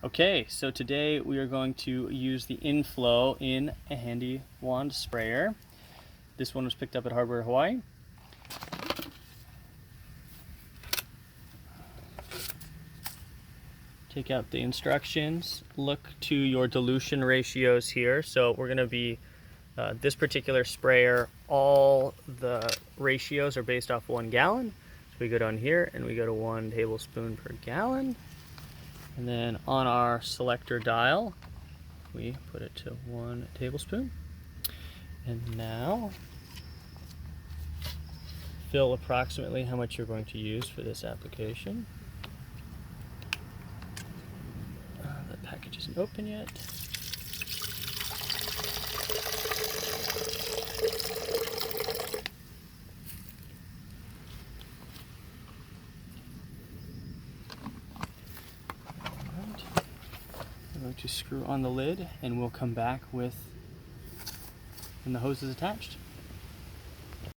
Okay, so today we are going to use the Inflo in a handy wand sprayer. This one was picked up at Hardware Hawaii. Take out the instructions. Look to your dilution ratios here. So we're going to be, this particular sprayer, all the ratios are based off 1 gallon. So we go down here and we go to 1 tablespoon per gallon. And then on our selector dial, we put it to 1 tablespoon. And now, fill approximately how much you're going to use for this application. The package isn't open yet. I'm going to screw on the lid and we'll come back with when the hose is attached.